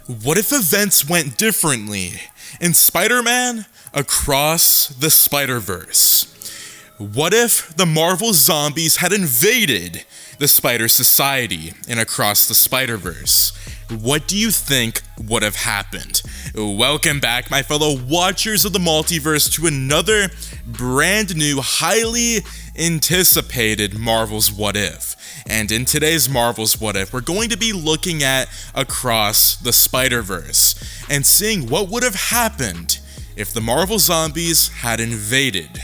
What if events went differently in Spider-Man Across the Spider-Verse? What if the Marvel zombies had invaded the Spider Society in Across the Spider-Verse? What do you think would have happened? Welcome back, my fellow watchers of the Multiverse, to another brand new, highly anticipated Marvel's What If. And in today's Marvel's What If, we're going to be looking at Across the Spider-Verse and seeing what would have happened if the Marvel zombies had invaded.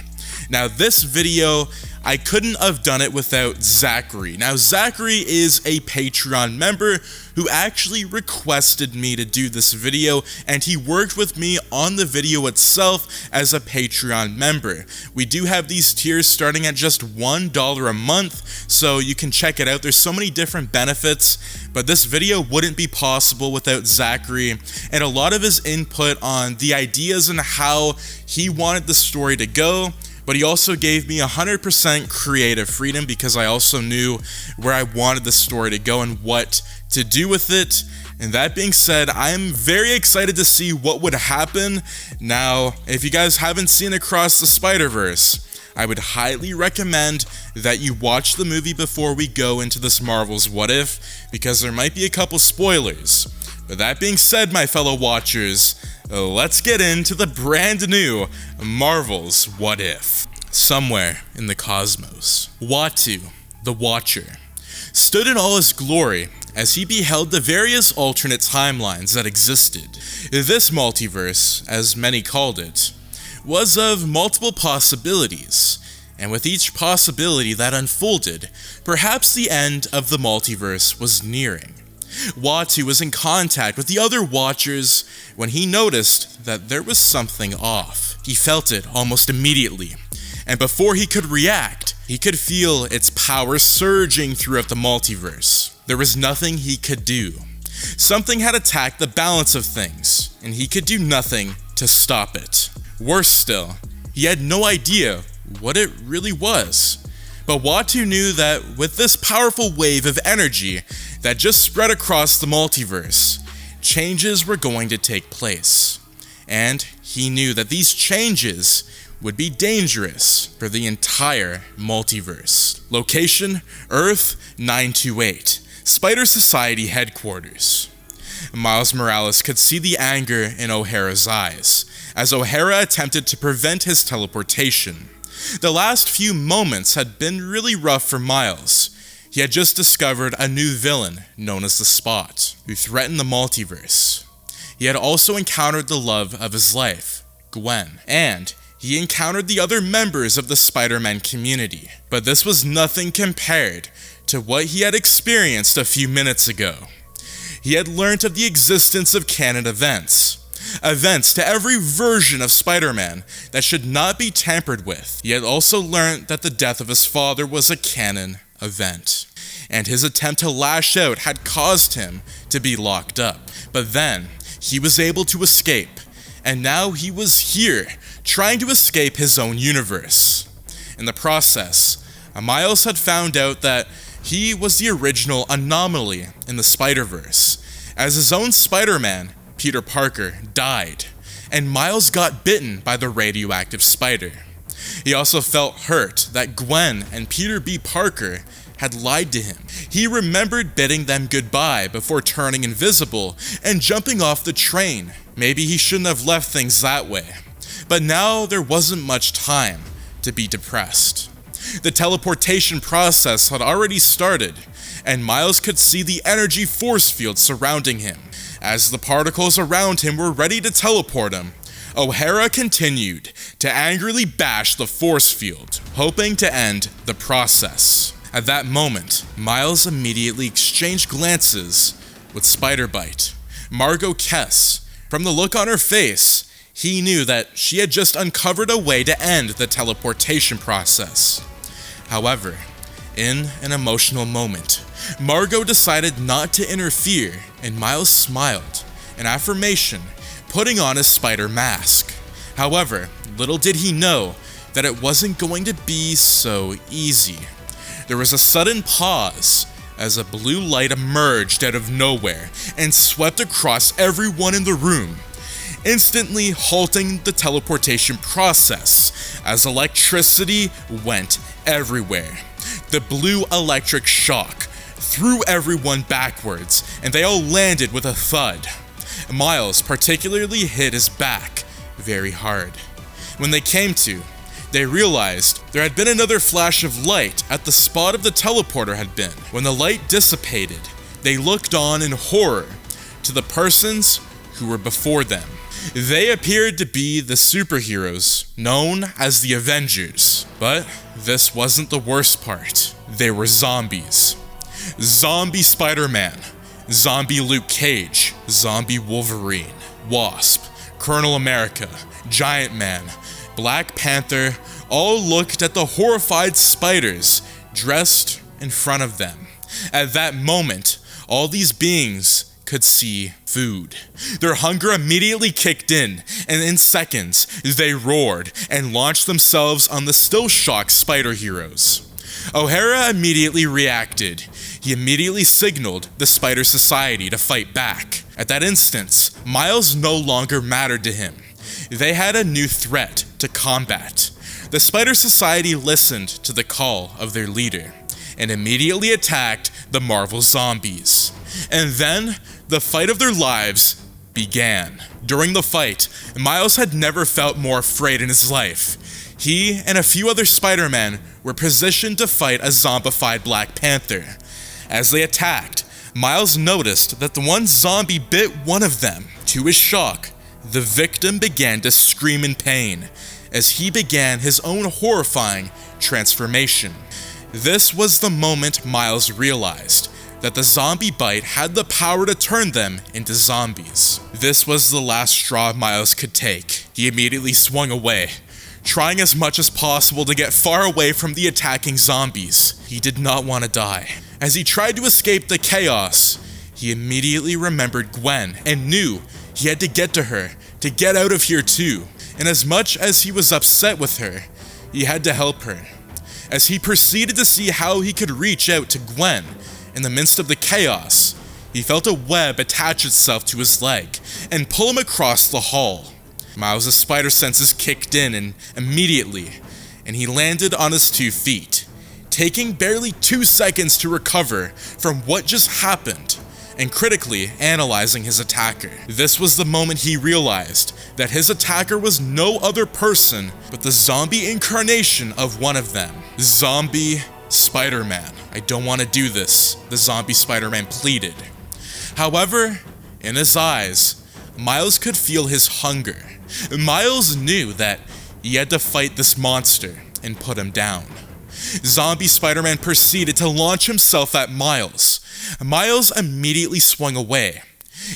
Now, this video, I couldn't have done it without Zachary. Now, Zachary is a Patreon member who actually requested me to do this video, and he worked with me on the video itself as a Patreon member. We do have these tiers starting at just $1 a month, so you can check it out. There's so many different benefits, but this video wouldn't be possible without Zachary, and a lot of his input on the ideas and how he wanted the story to go. But he also gave me 100% creative freedom because I also knew where I wanted the story to go and what to do with it. And that being said, I'm very excited to see what would happen. Now, if you guys haven't seen Across the Spider-Verse, I would highly recommend that you watch the movie before we go into this Marvel's What If, because there might be a couple spoilers. But that being said, my fellow watchers, let's get into the brand new Marvel's What If. Somewhere in the cosmos, Uatu, the Watcher, stood in all his glory as he beheld the various alternate timelines that existed. This multiverse, as many called it, was of multiple possibilities, and with each possibility that unfolded, perhaps the end of the multiverse was nearing. Uatu was in contact with the other Watchers when he noticed that there was something off. He felt it almost immediately, and before he could react, he could feel its power surging throughout the multiverse. There was nothing he could do. Something had attacked the balance of things, and he could do nothing to stop it. Worse still, he had no idea what it really was. But Uatu knew that with this powerful wave of energy that just spread across the multiverse, changes were going to take place. And he knew that these changes would be dangerous for the entire multiverse. Location: Earth 928, Spider Society headquarters. Miles Morales could see the anger in O'Hara's eyes as O'Hara attempted to prevent his teleportation. The last few moments had been really rough for Miles. He had just discovered a new villain known as the Spot, who threatened the multiverse. He had also encountered the love of his life, Gwen, and he encountered the other members of the Spider-Man community. But this was nothing compared to what he had experienced a few minutes ago. He had learned of the existence of canon events to every version of Spider-Man that should not be tampered with. He had also learned that the death of his father was a canon event, and his attempt to lash out had caused him to be locked up. But then, he was able to escape, and now he was here, trying to escape his own universe. In the process, Miles had found out that he was the original anomaly in the Spider-Verse, as his own Spider-Man, Peter Parker, died, and Miles got bitten by the radioactive spider. He also felt hurt that Gwen and Peter B. Parker had lied to him. He remembered bidding them goodbye before turning invisible and jumping off the train. Maybe he shouldn't have left things that way. But now there wasn't much time to be depressed. The teleportation process had already started, and Miles could see the energy force field surrounding him. As the particles around him were ready to teleport him, O'Hara continued to angrily bash the force field, hoping to end the process. At that moment, Miles immediately exchanged glances with Spider-Bite, Margot Kess. From the look on her face, he knew that she had just uncovered a way to end the teleportation process. However, in an emotional moment, Margot decided not to interfere, and Miles smiled, an affirmation, putting on his spider mask. However, little did he know that it wasn't going to be so easy. There was a sudden pause as a blue light emerged out of nowhere and swept across everyone in the room, instantly halting the teleportation process as electricity went everywhere. The blue electric shock threw everyone backwards, and they all landed with a thud. Miles particularly hit his back very hard. When they came to, they realized there had been another flash of light at the spot of the teleporter had been. When the light dissipated, they looked on in horror to the persons who were before them. They appeared to be the superheroes known as the Avengers. But this wasn't the worst part. They were zombies. Zombie Spider-Man, Zombie Luke Cage, Zombie Wolverine, Wasp, Colonel America, Giant Man, Black Panther all looked at the horrified spiders dressed in front of them. At that moment, all these beings could see food. Their hunger immediately kicked in, and in seconds, they roared and launched themselves on the still shocked spider heroes. O'Hara immediately reacted. He immediately signaled the Spider Society to fight back. At that instance, Miles no longer mattered to him. They had a new threat to combat. The Spider Society listened to the call of their leader and immediately attacked the Marvel zombies. And then, the fight of their lives began. During the fight, Miles had never felt more afraid in his life. He and a few other Spider-Men were positioned to fight a zombified Black Panther. As they attacked, Miles noticed that the one zombie bit one of them. To his shock, the victim began to scream in pain as he began his own horrifying transformation. This was the moment Miles realized that the zombie bite had the power to turn them into zombies. This was the last straw Miles could take. He immediately swung away, trying as much as possible to get far away from the attacking zombies. He did not want to die. As he tried to escape the chaos, he immediately remembered Gwen and knew he had to get to her to get out of here too. And as much as he was upset with her, he had to help her. As he proceeded to see how he could reach out to Gwen in the midst of the chaos, he felt a web attach itself to his leg and pull him across the hall. Miles' spider senses kicked in and immediately, and he landed on his 2 feet, taking barely 2 seconds to recover from what just happened and critically analyzing his attacker. This was the moment he realized that his attacker was no other person but the zombie incarnation of one of them, Zombie Spider-Man. "I don't want to do this," the Zombie Spider-Man pleaded. However, in his eyes, Miles could feel his hunger. Miles knew that he had to fight this monster and put him down. Zombie Spider-Man proceeded to launch himself at Miles. Miles immediately swung away,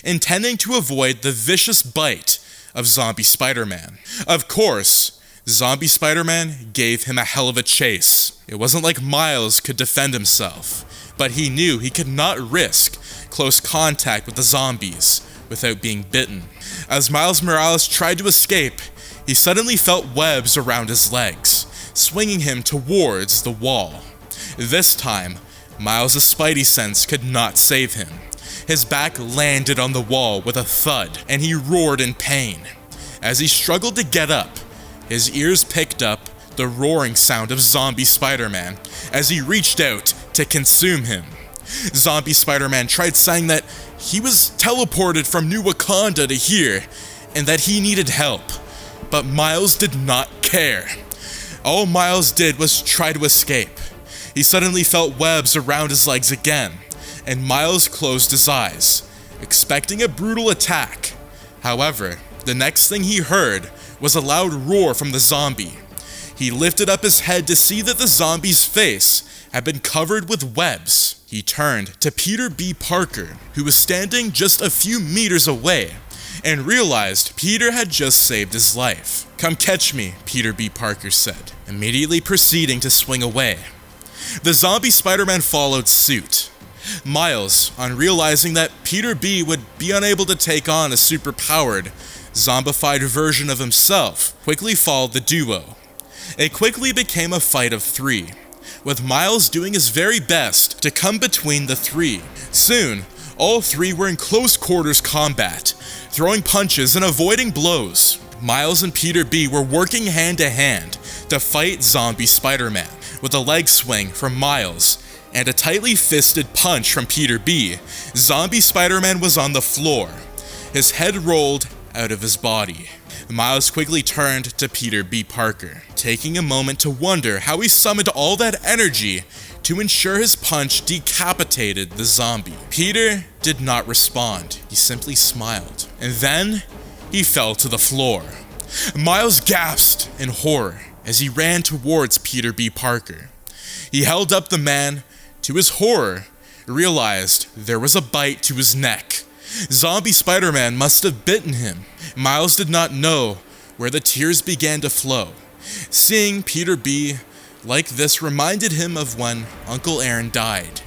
intending to avoid the vicious bite of Zombie Spider-Man. Of course, Zombie Spider-Man gave him a hell of a chase. It wasn't like Miles could defend himself, but he knew he could not risk close contact with the zombies without being bitten. As Miles Morales tried to escape, he suddenly felt webs around his legs, swinging him towards the wall. This time, Miles' spidey sense could not save him. His back landed on the wall with a thud, and he roared in pain. As he struggled to get up, his ears picked up the roaring sound of Zombie Spider-Man as he reached out to consume him. Zombie Spider-Man tried saying that he was teleported from New Wakanda to here, and that he needed help, but Miles did not care. All Miles did was try to escape. He suddenly felt webs around his legs again, and Miles closed his eyes, expecting a brutal attack. However, the next thing he heard was a loud roar from the zombie. He lifted up his head to see that the zombie's face had been covered with webs. He turned to Peter B. Parker, who was standing just a few meters away, and realized Peter had just saved his life. "Come catch me," Peter B. Parker said, immediately proceeding to swing away. The zombie Spider-Man followed suit. Miles, on realizing that Peter B. would be unable to take on a superpowered, zombified version of himself, quickly followed the duo. It quickly became a fight of 3. with Miles doing his very best to come between the three. Soon, all three were in close quarters combat, throwing punches and avoiding blows. Miles and Peter B were working hand to hand to fight zombie Spider-Man, with a leg swing from Miles and a tightly fisted punch from Peter B. Zombie Spider-Man was on the floor, his head rolled out of his body. Miles quickly turned to Peter B. Parker, taking a moment to wonder how he summoned all that energy to ensure his punch decapitated the zombie. Peter did not respond, he simply smiled, and then he fell to the floor. Miles gasped in horror as he ran towards Peter B. Parker. He held up the man. To his horror, realized there was a bite to his neck. Zombie Spider-Man must have bitten him. Miles did not know where the tears began to flow. Seeing Peter B like this reminded him of when Uncle Aaron died.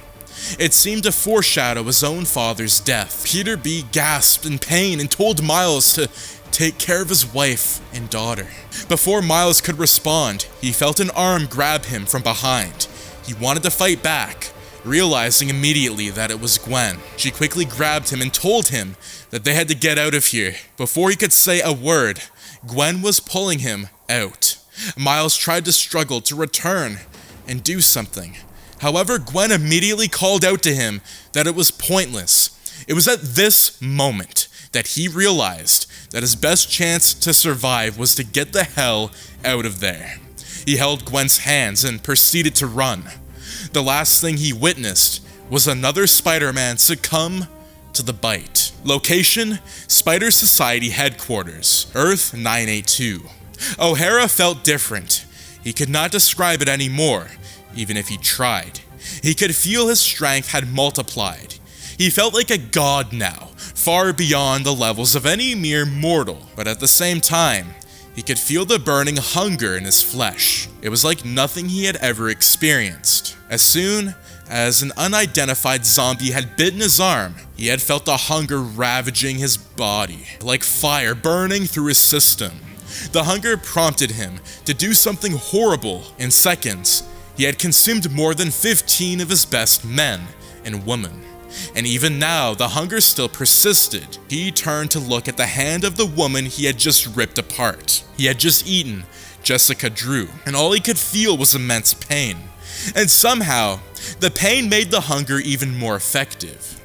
It seemed to foreshadow his own father's death. Peter B gasped in pain and told Miles to take care of his wife and daughter. Before Miles could respond, he felt an arm grab him from behind. He wanted to fight back, realizing immediately that it was Gwen. She quickly grabbed him and told him that they had to get out of here. Before he could say a word, Gwen was pulling him out. Miles tried to struggle to return and do something. However, Gwen immediately called out to him that it was pointless. It was at this moment that he realized that his best chance to survive was to get the hell out of there. He held Gwen's hands and proceeded to run. The last thing he witnessed was another Spider-Man succumb to the bite. Location: Spider Society headquarters, Earth 982. O'Hara felt different. He could not describe it anymore, even if he tried. He could feel his strength had multiplied. He felt like a god now, far beyond the levels of any mere mortal, but at the same time, he could feel the burning hunger in his flesh. It was like nothing he had ever experienced. As soon as an unidentified zombie had bitten his arm, he had felt the hunger ravaging his body, like fire burning through his system. The hunger prompted him to do something horrible. In seconds, he had consumed more than 15 of his best men and women. And even now, the hunger still persisted. He turned to look at the hand of the woman he had just ripped apart. He had just eaten Jessica Drew, and all he could feel was immense pain. And somehow, the pain made the hunger even more effective.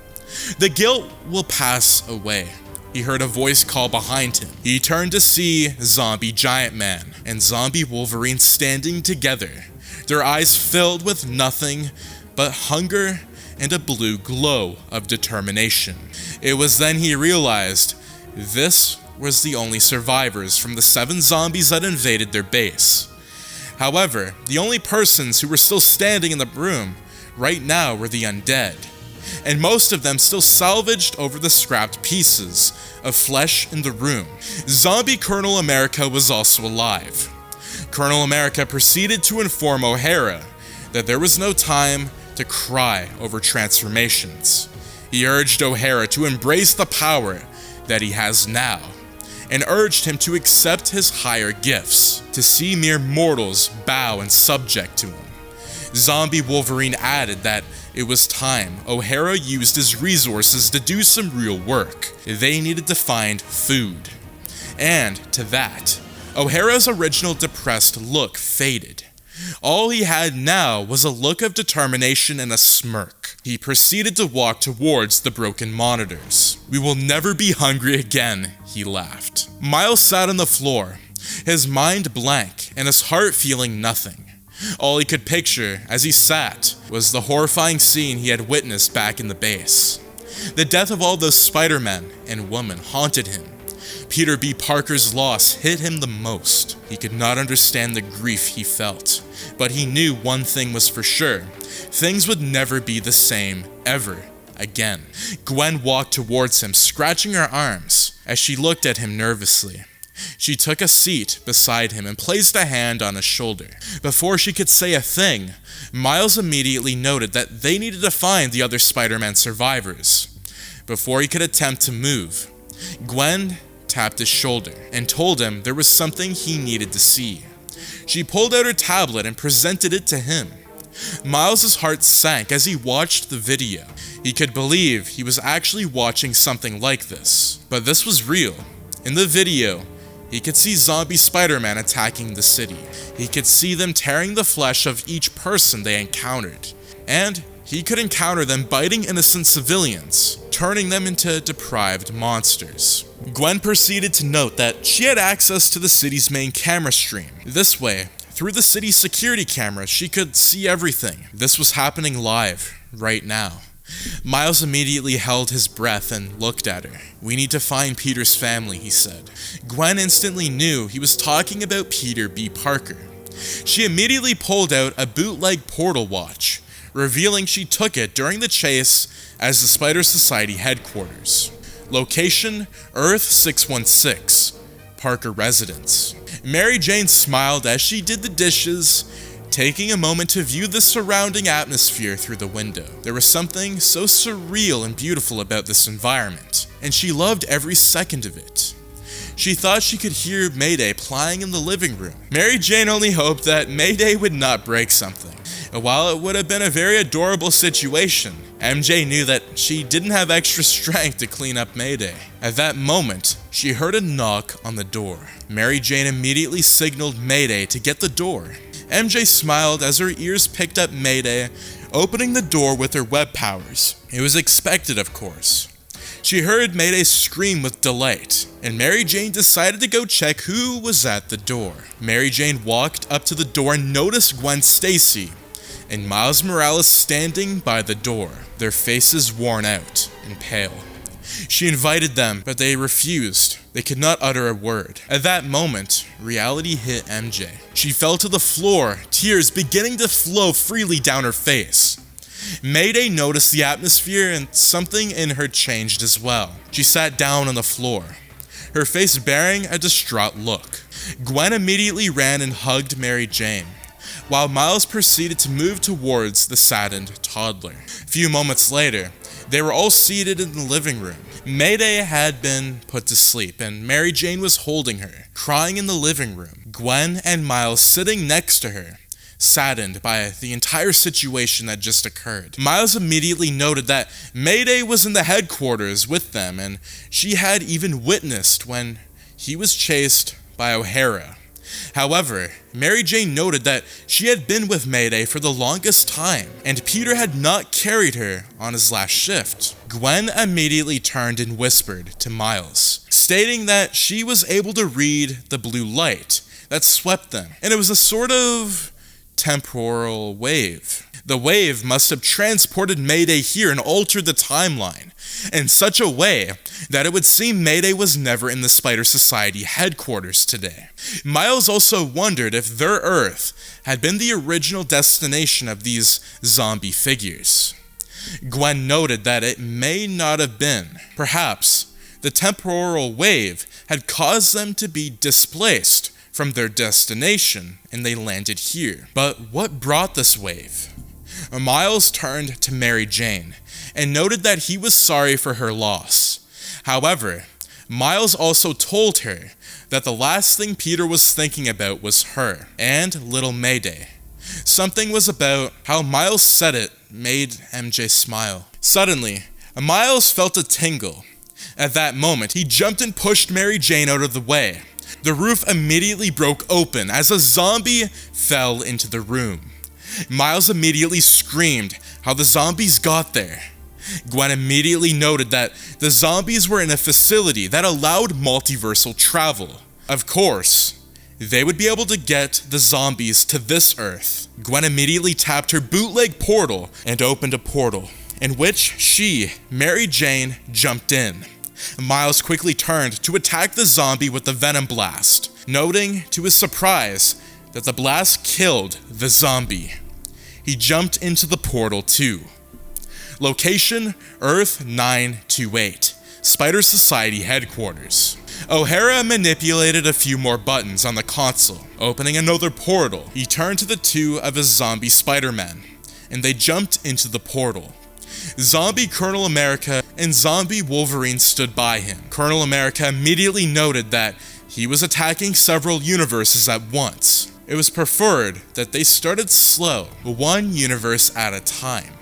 The guilt will pass away. He heard a voice call behind him. He turned to see Zombie Giant Man and Zombie Wolverine standing together, their eyes filled with nothing but hunger and a blue glow of determination. It was then he realized this was the only survivors from the 7 zombies that invaded their base. However, the only persons who were still standing in the room right now were the undead, and most of them still salvaged over the scrapped pieces of flesh in the room. Zombie Colonel America was also alive. Colonel America proceeded to inform O'Hara that there was no time to cry over transformations. He urged O'Hara to embrace the power that he has now, and urged him to accept his higher gifts, to see mere mortals bow and subject to him. Zombie Wolverine added that it was time O'Hara used his resources to do some real work. They needed to find food. And to that, O'Hara's original depressed look faded. All he had now was a look of determination and a smirk. He proceeded to walk towards the broken monitors. "We will never be hungry again," he laughed. Miles sat on the floor, his mind blank and his heart feeling nothing. All he could picture as he sat was the horrifying scene he had witnessed back in the base. The death of all those Spider-Men and women haunted him. Peter B. Parker's loss hit him the most. He could not understand the grief he felt, but he knew one thing was for sure: things would never be the same ever again. Gwen walked towards him, scratching her arms as she looked at him nervously. She took a seat beside him and placed a hand on his shoulder. Before she could say a thing, Miles immediately noted that they needed to find the other Spider-Man survivors. Before he could attempt to move, Gwen tapped his shoulder and told him there was something he needed to see. She pulled out her tablet and presented it to him. Miles' heart sank as he watched the video. He could believe he was actually watching something like this. But this was real. In the video, he could see zombie Spider-Man attacking the city. He could see them tearing the flesh of each person they encountered. And he could encounter them biting innocent civilians, turning them into deprived monsters. Gwen proceeded to note that she had access to the city's main camera stream. This way, through the city's security cameras, she could see everything. This was happening live, right now. Miles immediately held his breath and looked at her. "We need to find Peter's family," he said. Gwen instantly knew he was talking about Peter B. Parker. She immediately pulled out a bootleg portal watch, revealing she took it during the chase as the Spider Society headquarters. Location: Earth 616, Parker residence. Mary Jane smiled as she did the dishes, taking a moment to view the surrounding atmosphere through the window. There was something so surreal and beautiful about this environment, and she loved every second of it. She thought she could hear Mayday playing in the living room. Mary Jane only hoped that Mayday would not break something. And while it would have been a very adorable situation, MJ knew that she didn't have extra strength to clean up Mayday. At that moment, she heard a knock on the door. Mary Jane immediately signaled Mayday to get the door. MJ smiled as her ears picked up Mayday, opening the door with her web powers. It was expected, of course. She heard Mayday scream with delight, and Mary Jane decided to go check who was at the door. Mary Jane walked up to the door and noticed Gwen Stacy and Miles Morales standing by the door, their faces worn out and pale. She invited them, but they refused. They could not utter a word. At that moment, reality hit MJ. She fell to the floor, tears beginning to flow freely down her face. Mayday noticed the atmosphere and something in her changed as well. She sat down on the floor, her face bearing a distraught look. Gwen immediately ran and hugged Mary Jane, while Miles proceeded to move towards the saddened toddler. A few moments later, they were all seated in the living room. Mayday had been put to sleep, and Mary Jane was holding her, crying in the living room. Gwen and Miles sitting next to her, saddened by the entire situation that just occurred. Miles immediately noted that Mayday was in the headquarters with them, and she had even witnessed when he was chased by O'Hara. However, Mary Jane noted that she had been with Mayday for the longest time, and Peter had not carried her on his last shift. Gwen immediately turned and whispered to Miles, stating that she was able to read the blue light that swept them, and it was a sort of temporal wave. The wave must have transported Mayday here and altered the timeline in such a way that it would seem Mayday was never in the Spider Society headquarters today. Miles also wondered if their Earth had been the original destination of these zombie figures. Gwen noted that it may not have been. Perhaps the temporal wave had caused them to be displaced from their destination and they landed here. But what brought this wave? Miles turned to Mary Jane and noted that he was sorry for her loss. However, Miles also told her that the last thing Peter was thinking about was her and little Mayday. Something was about how Miles said it made MJ smile. Suddenly, Miles felt a tingle. At that moment, he jumped and pushed Mary Jane out of the way. The roof immediately broke open as a zombie fell into the room. Miles immediately screamed how the zombies got there. Gwen immediately noted that the zombies were in a facility that allowed multiversal travel. Of course, they would be able to get the zombies to this Earth. Gwen immediately tapped her bootleg portal and opened a portal, in which she, Mary Jane, jumped in. Miles quickly turned to attack the zombie with the venom blast, noting to his surprise that the blast killed the zombie. He jumped into the portal too. Location: Earth 928, Spider Society headquarters. O'Hara manipulated a few more buttons on the console, opening another portal. He turned to the two of his zombie Spider-Men, and they jumped into the portal. Zombie Colonel America and Zombie Wolverine stood by him. Colonel America immediately noted that he was attacking several universes at once. it was preferred that they started slow, one universe at a time.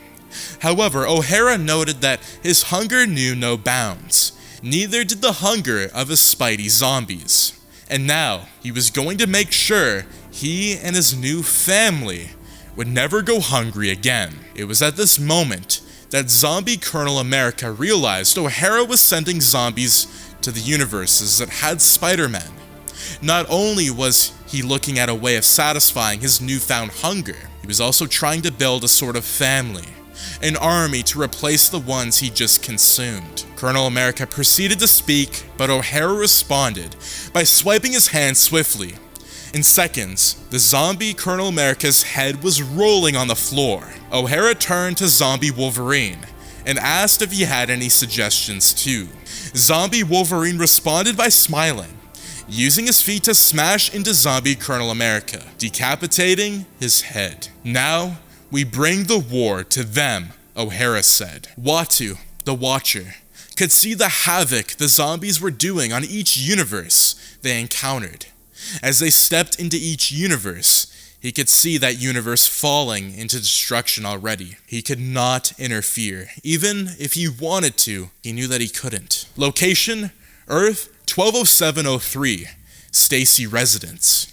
However, O'Hara noted that his hunger knew no bounds. Neither did the hunger of his Spidey zombies. And now, he was going to make sure he and his new family would never go hungry again. It was at this moment that zombie Colonel America realized O'Hara was sending zombies to the universes that had Spider-Man. Not only was he looking at a way of satisfying his newfound hunger, he was also trying to build a sort of family, an army to replace the ones he just consumed. Colonel America proceeded to speak, but O'Hara responded by swiping his hand swiftly. In seconds, the zombie Colonel America's head was rolling on the floor. O'Hara turned to Zombie Wolverine and asked if he had any suggestions too. Zombie Wolverine responded by smiling, using his feet to smash into Zombie Colonel America, decapitating his head. "Now, we bring the war to them," O'Hara said. Watu, the Watcher, could see the havoc the zombies were doing on each universe they encountered. As they stepped into each universe, he could see that universe falling into destruction already. He could not interfere. Even if he wanted to, he knew that he couldn't. Location, Earth 120703, Stacy residence.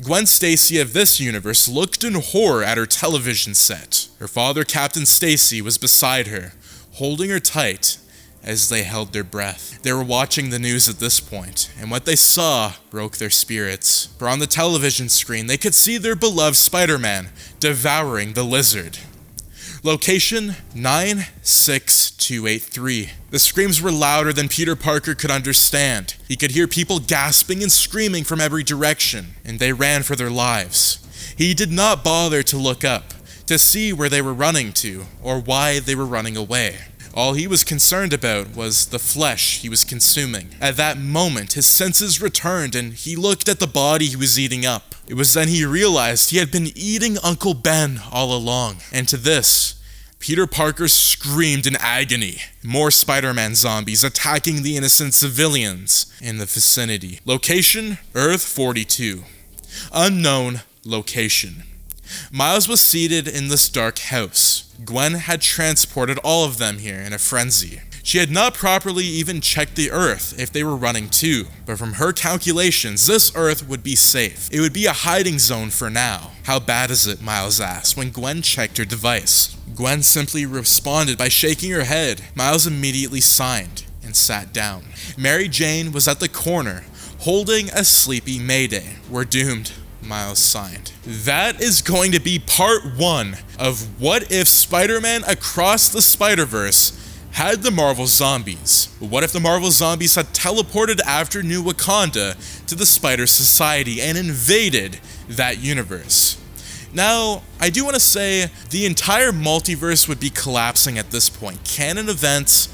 Gwen Stacy of this universe looked in horror at her television set. Her father, Captain Stacy, was beside her, holding her tight as they held their breath. They were watching the news at this point, and what they saw broke their spirits. For on the television screen, they could see their beloved Spider-Man devouring the lizard. Location 96283. The screams were louder than Peter Parker could understand. He could hear people gasping and screaming from every direction, and they ran for their lives. He did not bother to look up, to see where they were running to, or why they were running away. All he was concerned about was the flesh he was consuming. At that moment, his senses returned and he looked at the body he was eating up. It was then he realized he had been eating Uncle Ben all along. And to this, Peter Parker screamed in agony. More Spider-Man zombies attacking the innocent civilians in the vicinity. Location, Earth 42. Unknown location. Miles was seated in this dark house. Gwen had transported all of them here in a frenzy. She had not properly even checked the Earth if they were running too, but from her calculations, this Earth would be safe. It would be a hiding zone for now. "How bad is it?" Miles asked when Gwen checked her device. Gwen simply responded by shaking her head. Miles immediately signed and sat down. Mary Jane was at the corner, holding a sleepy Mayday. "We're doomed," Miles signed. That is going to be part 1 of What If Spider-Man Across the Spider-Verse had the Marvel Zombies. What if the Marvel Zombies had teleported after New Wakanda to the Spider Society and invaded that universe? Now, I do want to say the entire multiverse would be collapsing at this point. Canon events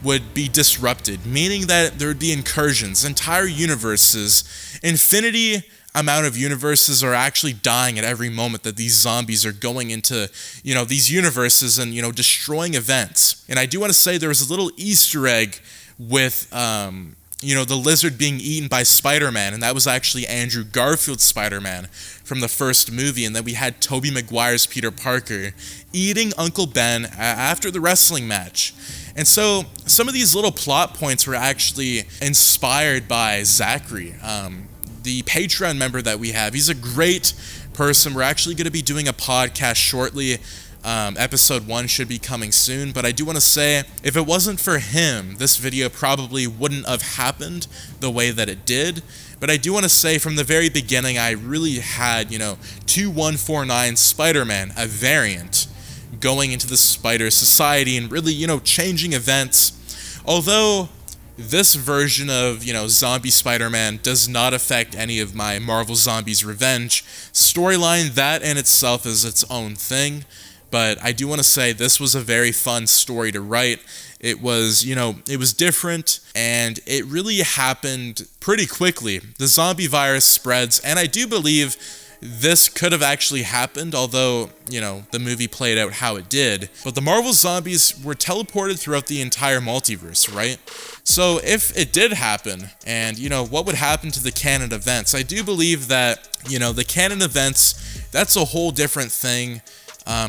would be disrupted, meaning that there would be incursions, entire universes, infinity amount of universes are actually dying at every moment that these zombies are going into, these universes and, destroying events. And I do want to say there was a little Easter egg with, the lizard being eaten by Spider-Man, and that was actually Andrew Garfield's Spider-Man from the first movie, and then we had Tobey Maguire's Peter Parker eating Uncle Ben after the wrestling match. And so some of these little plot points were actually inspired by Zachary, the Patreon member that we have. He's a great person. We're actually going to be doing a podcast shortly. Episode 1 should be coming soon, but I do want to say, if it wasn't for him, this video probably wouldn't have happened the way that it did. But I do want to say from the very beginning, I really had, 2149 Spider-Man, a variant, going into the Spider Society and really, changing events. Although this version of, Zombie Spider-Man does not affect any of my Marvel Zombies Revenge storyline. That in itself is its own thing. But I do want to say this was a very fun story to write. It was, it was different, and it really happened pretty quickly. The zombie virus spreads, and I do believe this could have actually happened, although, you know, the movie played out how it did. But the Marvel zombies were teleported throughout the entire multiverse, right? So if it did happen, and, you know, what would happen to the canon events? I do believe that, you know, the canon events, that's a whole different thing.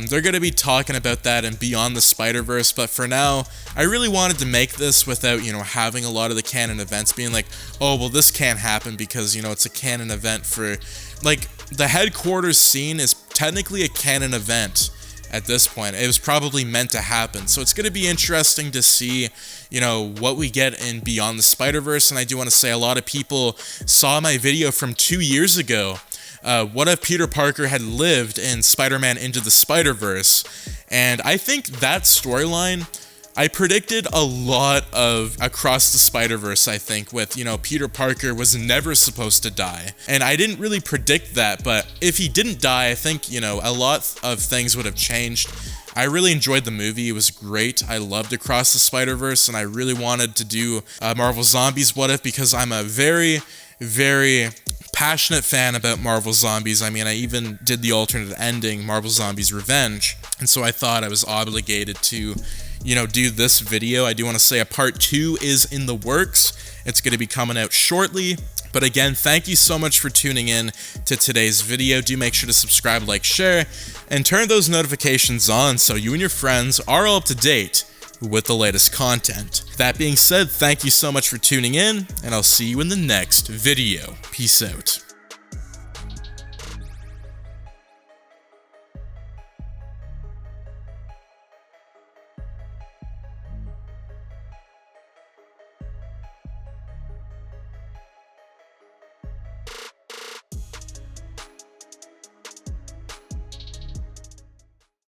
They're going to be talking about that in Beyond the Spider-Verse, but for now, I really wanted to make this without, you know, having a lot of the canon events being like, oh, well, this can't happen because, you know, it's a canon event for, like, the headquarters scene is technically a canon event at this point. It was probably meant to happen, so it's going to be interesting to see, you know, what we get in Beyond the Spider-Verse, and I do want to say a lot of people saw my video from 2 years ago. What if Peter Parker had lived in Spider-Man Into the Spider-Verse? And I think that storyline, I predicted a lot of Across the Spider-Verse, I think, with, you know, Peter Parker was never supposed to die. And I didn't really predict that, but if he didn't die, I think, you know, a lot of things would have changed. I really enjoyed the movie. It was great. I loved Across the Spider-Verse, and I really wanted to do Marvel Zombies What If because I'm a very, very passionate fan about Marvel Zombies. I mean, I even did the alternate ending, Marvel Zombies Revenge, and so I thought I was obligated to, you know, do this video. I do want to say a part 2 is in the works. It's going to be coming out shortly. But again, thank you so much for tuning in to today's video. Do make sure to subscribe, like, share, and turn those notifications on so you and your friends are all up to date with the latest content. That being said, thank you so much for tuning in, and I'll see you in the next video. Peace out.